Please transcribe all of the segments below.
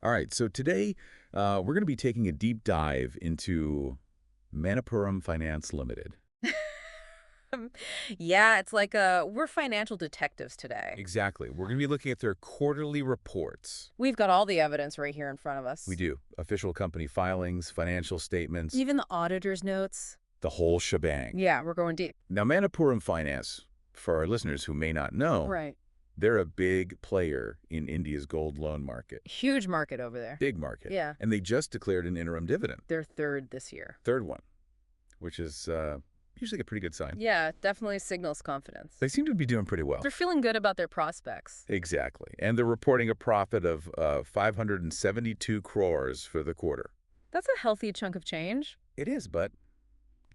All right, so today we're going to be taking a deep dive into Manappuram Finance Limited. Yeah, it's like we're financial detectives today. Exactly. We're going to be looking at their quarterly reports. We've got all the evidence right here in front of We us. do. Official company filings, financial statements, Even the auditor's notes. the whole shebang. Yeah, we're going deep. Now, Manappuram Finance, for our listeners who may not know, Right. they're a big player in India's gold loan market. Huge market over there. Big market. Yeah. And they just declared an interim dividend. They're third this year. Third one, which is usually a pretty good sign. Yeah, definitely signals confidence. They seem to be doing pretty well. They're feeling good about their prospects. Exactly. And they're reporting a profit of 572 crores for the quarter. That's a healthy chunk of change. It is, but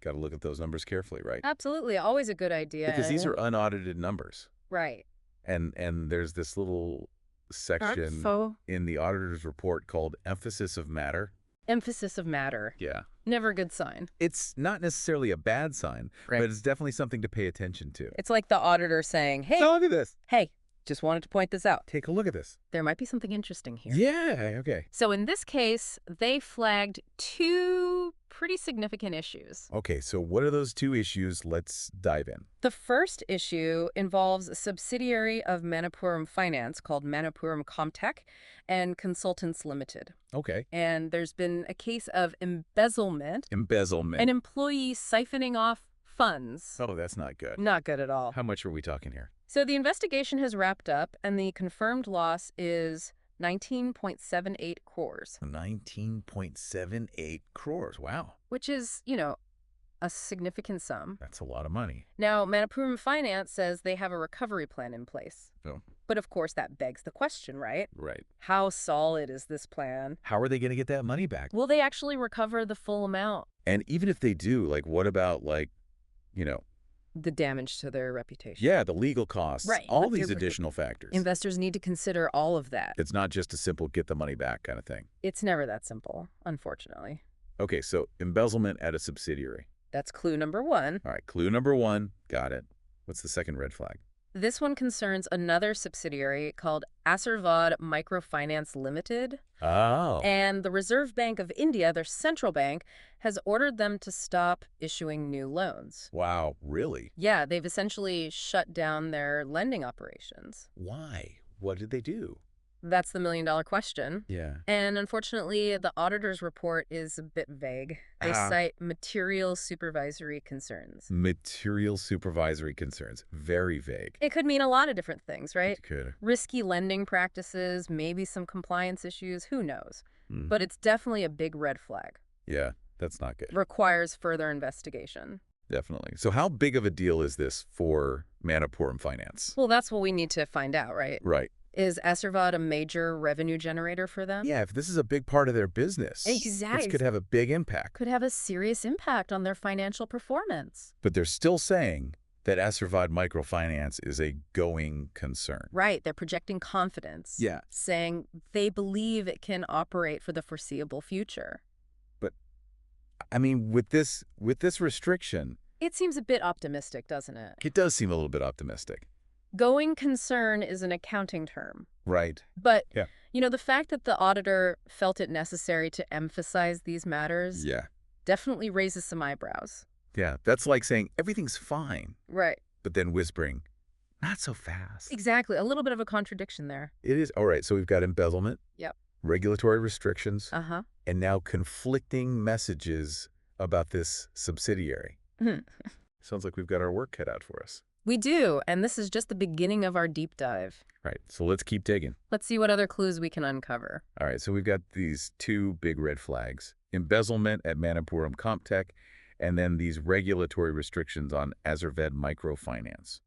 got to look at those numbers carefully, right? Absolutely. Always a good idea. Because these are unaudited numbers. Right. And there's this little section Info. in the auditor's report called emphasis of matter. Emphasis of matter. Yeah. Never a good sign. It's not necessarily a bad sign, Right. but it's definitely something to pay attention to. It's like the auditor saying, hey, So look at this. hey, just wanted to point this out. Take a look at this. There might be something interesting here. Yeah, okay. So in this case, they flagged two pretty significant issues. Okay, so what are those two issues? Let's dive in. The first issue involves a subsidiary of Manappuram Finance called Manappuram Comtech and Consultants Limited. Okay. And there's been a case of embezzlement, Embezzlement. an employee siphoning off funds. Oh, that's not good. Not good at all. How much are we talking here? So the investigation has wrapped up, and the confirmed loss is 19.78 crores, 19.78 crores. Wow. which is, a significant sum. That's a lot of money. Now, Manappuram Finance says they have a recovery plan in place. Oh. But of course, that begs the question, right? Right. How solid is this plan? How are they going to get that money back? Will they actually recover the full amount? And even if they do, what about, The damage to their reputation. yeah, the legal costs, Right. all But these they're- additional factors. Investors need to consider all of that. It's not just a simple get the money back kind of thing. It's never that simple, unfortunately. Okay, so embezzlement at a subsidiary. That's clue number one. All right, clue number one. Got it. What's the second red flag? This one concerns another subsidiary called Asirvad Microfinance Limited. Oh. And the Reserve Bank of India, their central bank, has ordered them to stop issuing new loans. Wow, really? Yeah, they've essentially shut down their lending operations. Why? What did they do? That's the million-dollar question. Yeah. And unfortunately, the auditor's report is a bit vague. They cite material supervisory concerns. Material supervisory concerns. Very vague. It could mean a lot of different things, right? It could. Risky lending practices, maybe some compliance issues, who knows? Hmm. But it's definitely a big red flag. Yeah, that's not good. Requires further investigation. Definitely. So how big of a deal is this for Manappuram Finance? Well, that's what we need to find out, right? Right. Is Asirvad a major revenue generator for them? Yeah, if this is a big part of their business, Exactly. this could have a big impact. Could have a serious impact on their financial performance. But they're still saying that Asirvad Microfinance is a going concern. Right. They're projecting confidence. Yeah. Saying they believe it can operate for the foreseeable future. But, I mean, with this restriction, It seems a bit optimistic, doesn't it? it does seem a little bit optimistic. Going concern is an accounting term. Right. But, Yeah. The fact that the auditor felt it necessary to emphasize these matters Yeah. definitely raises some eyebrows. Yeah. That's like saying everything's fine, Right. but then whispering, not so fast. Exactly. A little bit of a contradiction there. It is. All right. So we've got embezzlement. Yep. Regulatory restrictions. Uh-huh. And now conflicting messages about this subsidiary. Sounds like we've got our work cut out for us. We do, and this is just the beginning of our deep dive. Right. So let's keep digging. Let's see what other clues we can uncover. All right. So we've got these two big red flags. Embezzlement at Manappuram Comtech, and then these regulatory restrictions on Asirvad Microfinance.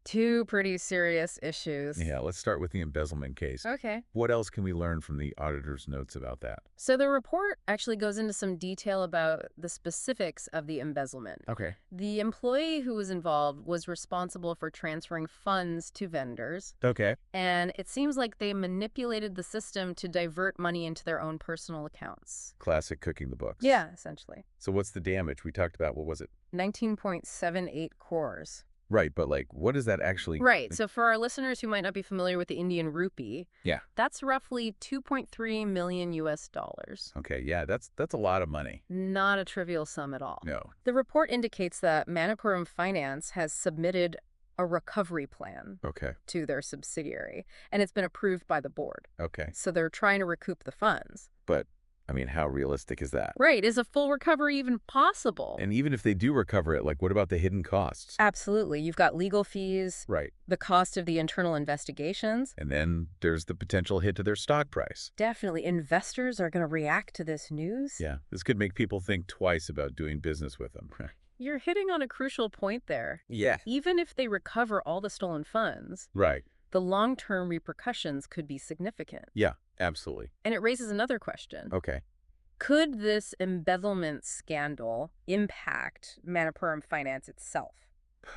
Two pretty serious issues. Yeah, let's start with the embezzlement case. Okay. What else can we learn from the auditor's notes about that? So the report actually goes into some detail about the specifics of the embezzlement. Okay. The employee who was involved was responsible for transferring funds to vendors, Okay. and it seems like they manipulated the system to divert money into their own personal accounts. Classic cooking the books. Yeah, essentially. So what's the damage? We talked about, what was it? 19.78 crores. Right, but like, what does that actually... Right. So for our listeners who might not be familiar with the Indian rupee, Yeah. that's roughly 2.3 million US dollars. Okay, yeah, that's a lot of money. Not a trivial sum at all. No. The report indicates that Manappuram Finance has submitted a recovery plan Okay, to their subsidiary, and it's been approved by the board. okay. So they're trying to recoup the funds. But, I mean, how realistic is that? Right. Is a full recovery even possible? And even if they do recover it, like, what about the hidden costs? Absolutely. You've got legal fees, Right. the cost of the internal investigations. And then there's the potential hit to their stock price. Definitely. Investors are going to react to this news. Yeah, this could make people think twice about doing business with them. You're hitting on a crucial point there. Yeah. Even if they recover all the stolen funds, Right. the long-term repercussions could be significant. Yeah, absolutely. And it raises another question. Okay. Could this embezzlement scandal impact Manappuram Finance itself?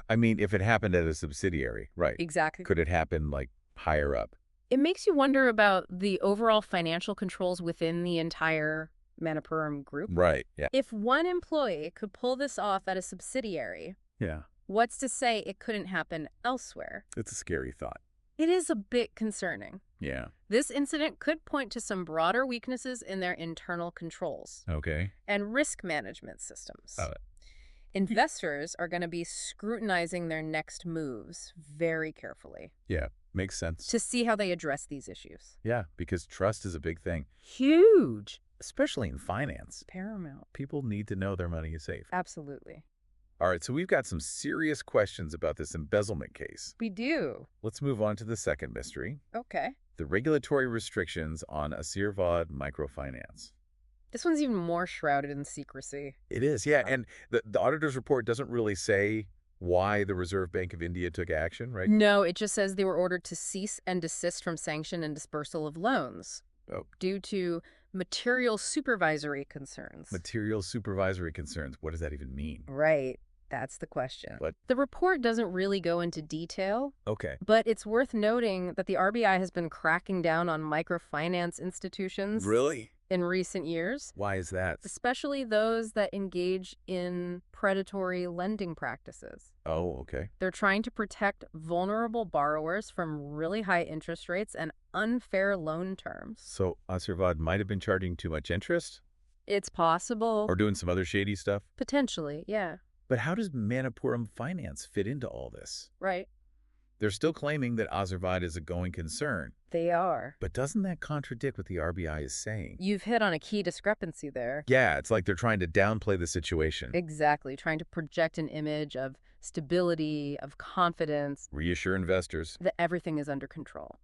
I mean, if it happened at a subsidiary, right. Exactly. Could it happen, like, higher up? It makes you wonder about the overall financial controls within the entire Manappuram group. Right, yeah. If one employee could pull this off at a subsidiary, Yeah, what's to say it couldn't happen elsewhere? it's a scary thought. It is a bit concerning. Yeah. This incident could point to some broader weaknesses in their internal controls Okay. and risk management systems. Got it. Investors are going to be scrutinizing their next moves very carefully Yeah, makes sense. to see how they address these issues. Yeah, because trust is a big thing, Huge. especially in finance. Paramount. People need to know their money is safe. Absolutely. All right, so we've got some serious questions about this embezzlement case. We do. Let's move on to the second mystery, Okay. the regulatory restrictions on Asirvad microfinance. This one's even more shrouded in secrecy. It is, yeah, and the auditor's report doesn't really say why the Reserve Bank of India took action, right? No, it just says they were ordered to cease and desist from sanction and disbursal of loans Oh, due to material supervisory concerns. material supervisory concerns. What does that even mean? Right. That's the question. What? The report doesn't really go into detail, Okay. but it's worth noting that the RBI has been cracking down on microfinance institutions Really? in recent years, Why is that? especially those that engage in predatory lending practices. Oh, okay. They're trying to protect vulnerable borrowers from really high interest rates and unfair loan terms. So Asirvad might have been charging too much interest It's possible. or doing some other shady stuff. Potentially, yeah. But how does Manappuram Finance fit into all this? Right. They're still claiming that Asirvad is a going concern. They are. But doesn't that contradict what the RBI is saying? You've hit on a key discrepancy there. Yeah, it's like they're trying to downplay the situation. Exactly. Trying to project an image of stability, of confidence, Reassure investors. that everything is under control.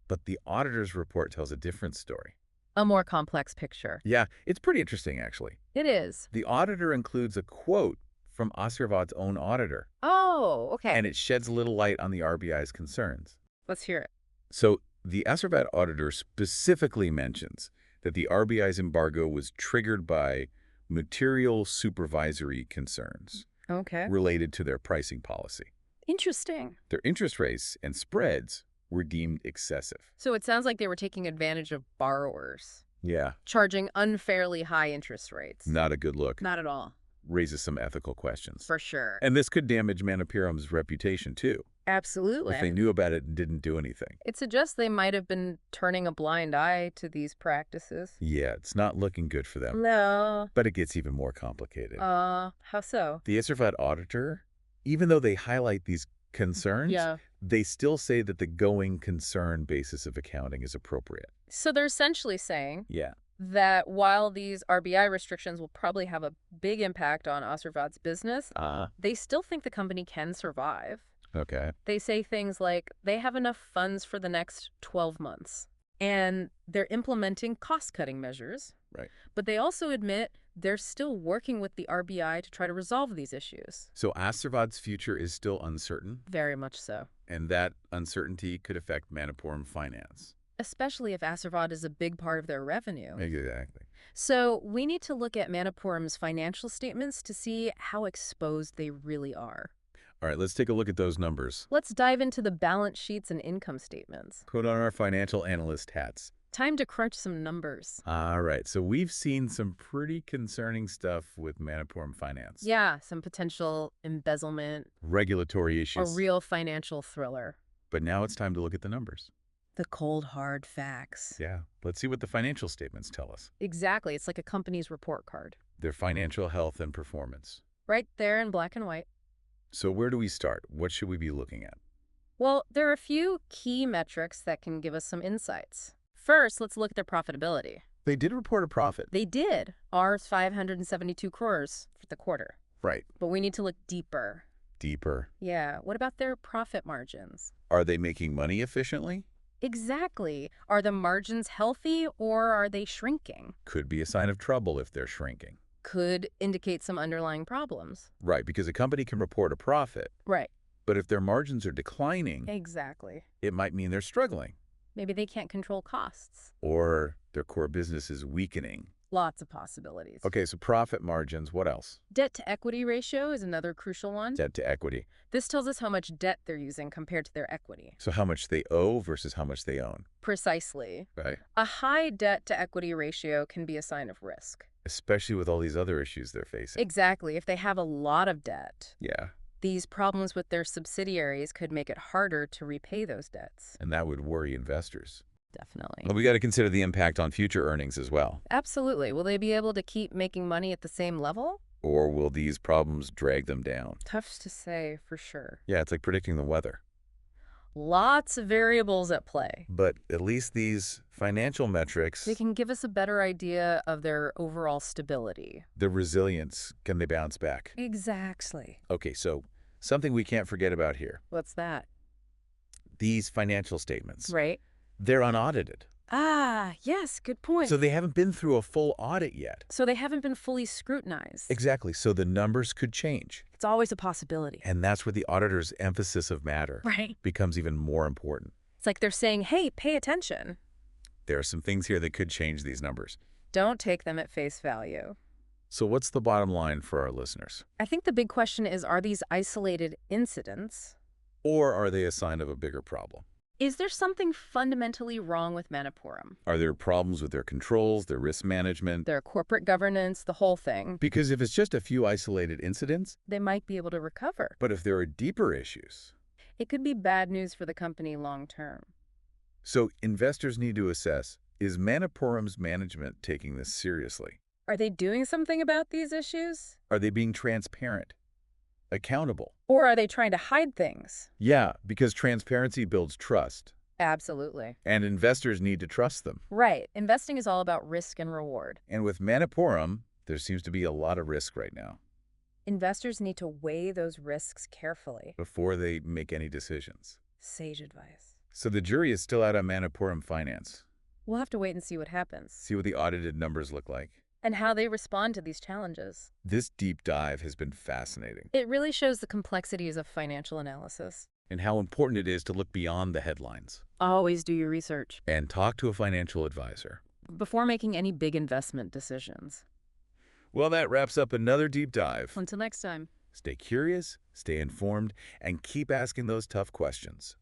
But the auditor's report tells a different story. A more complex picture. Yeah, it's pretty interesting, actually. It is. The auditor includes a quote from Asirvad's own auditor, Oh, okay. and it sheds a little light on the RBI's concerns. Let's hear it. So the Asirvad auditor specifically mentions that the RBI's embargo was triggered by material supervisory concerns Okay. related to their pricing policy. Interesting. Their interest rates and spreads were deemed excessive. So it sounds like they were taking advantage of borrowers, Yeah, charging unfairly high interest rates. not a good look. Not at all. Raises some ethical questions. For sure. And this could damage Manappuram's reputation, too, Absolutely. if they knew about it and didn't do anything. It suggests they might have been turning a blind eye to these practices. Yeah, it's not looking good for them. No. But it gets even more complicated. How so? The Asirvad auditor, even though they highlight these concerns, Yeah. they still say that the going concern basis of accounting is appropriate. So they're essentially saying Yeah. that while these RBI restrictions will probably have a big impact on Asirvad's business, they still think the company can survive. Okay. They say things like they have enough funds for the next 12 months. And they're implementing cost-cutting measures. Right. But they also admit they're still working with the RBI to try to resolve these issues. So Asirvad's future is still uncertain, Very much so. and that uncertainty could affect Manappuram Finance. Especially if Asirvad is a big part of their revenue. Exactly. So we need to look at Manappuram's financial statements to see how exposed they really are. All right, let's take a look at those numbers. Let's dive into the balance sheets and income statements. Put on our financial analyst hats. Time to crunch some numbers. All right, so we've seen some pretty concerning stuff with Manappuram Finance. Yeah, some potential embezzlement Regulatory or issues. real financial thriller. But now it's time to look at the numbers. The cold, hard facts. Yeah, let's see what the financial statements tell us. Exactly. It's like a company's report card. Their financial health and performance. Right there in black and white. So where do we start? What should we be looking at? Well, there are a few key metrics that can give us some insights. First, let's look at their profitability. They did report a profit. They did. Ours 572 crores for the quarter. Right. But we need to look deeper. Deeper. Yeah, what about their profit margins? Are they making money efficiently? Exactly. Are the margins healthy or are they shrinking? Could be a sign of trouble if they're shrinking. Could indicate some underlying problems. Right, because a company can report a profit, Right. but if their margins are declining, Exactly. it might mean they're struggling. Maybe they can't control costs. Or their core business is weakening. Lots of possibilities. Okay, so profit margins, what else? Debt to equity ratio is another crucial one. Debt to equity. This tells us how much debt they're using compared to their equity. So how much they owe versus how much they own. Precisely. Right. A high debt to equity ratio can be a sign of risk. Especially with all these other issues they're facing. Exactly. If they have a lot of debt, Yeah, these problems with their subsidiaries could make it harder to repay those debts. and that would worry investors. Definitely. Well, we got to consider the impact on future earnings as well. Absolutely. Will they be able to keep making money at the same level? Or will these problems drag them down? Tough to say for sure. Yeah, it's like predicting the weather. Lots of variables at play. But at least these financial metrics, They can give us a better idea of their overall stability. the resilience, can they bounce back? Exactly. Okay, so something we can't forget about here. What's that? These financial statements, Right? they're unaudited. Ah, yes, good point. So they haven't been through a full audit yet. So they haven't been fully scrutinized. Exactly, so the numbers could change. It's always a possibility. And that's where the auditor's emphasis of matter Right. becomes even more important. It's like they're saying, hey, pay attention. There are some things here that could change these numbers. Don't take them at face value. So what's the bottom line for our listeners? I think the big question is, are these isolated incidents? Or are they a sign of a bigger problem? Is there something fundamentally wrong with Manappuram? Are there problems with their controls, their risk management? Their corporate governance, the whole thing. Because if it's just a few isolated incidents, They might be able to recover. but if there are deeper issues, It could be bad news for the company long term. so investors need to assess, is Manappuram's management taking this seriously? Are they doing something about these issues? Are they being transparent? Accountable? Or are they trying to hide things? Yeah, because transparency builds trust, Absolutely. and investors need to trust them. Right. Investing is all about risk and reward. And with Manappuram, there seems to be a lot of risk right now Investors need to weigh those risks carefully. before they make any decisions. Sage advice. So the jury is still out on Manappuram Finance. We'll have to wait and see what happens. See what the audited numbers look like. And how they respond to these challenges. This deep dive has been fascinating, It really shows the complexities of financial analysis. and how important it is to look beyond the headlines Always do your research and talk to a financial advisor. before making any big investment decisions. Well, that wraps up another deep dive. Until next time. Stay curious, stay informed, and keep asking those tough questions.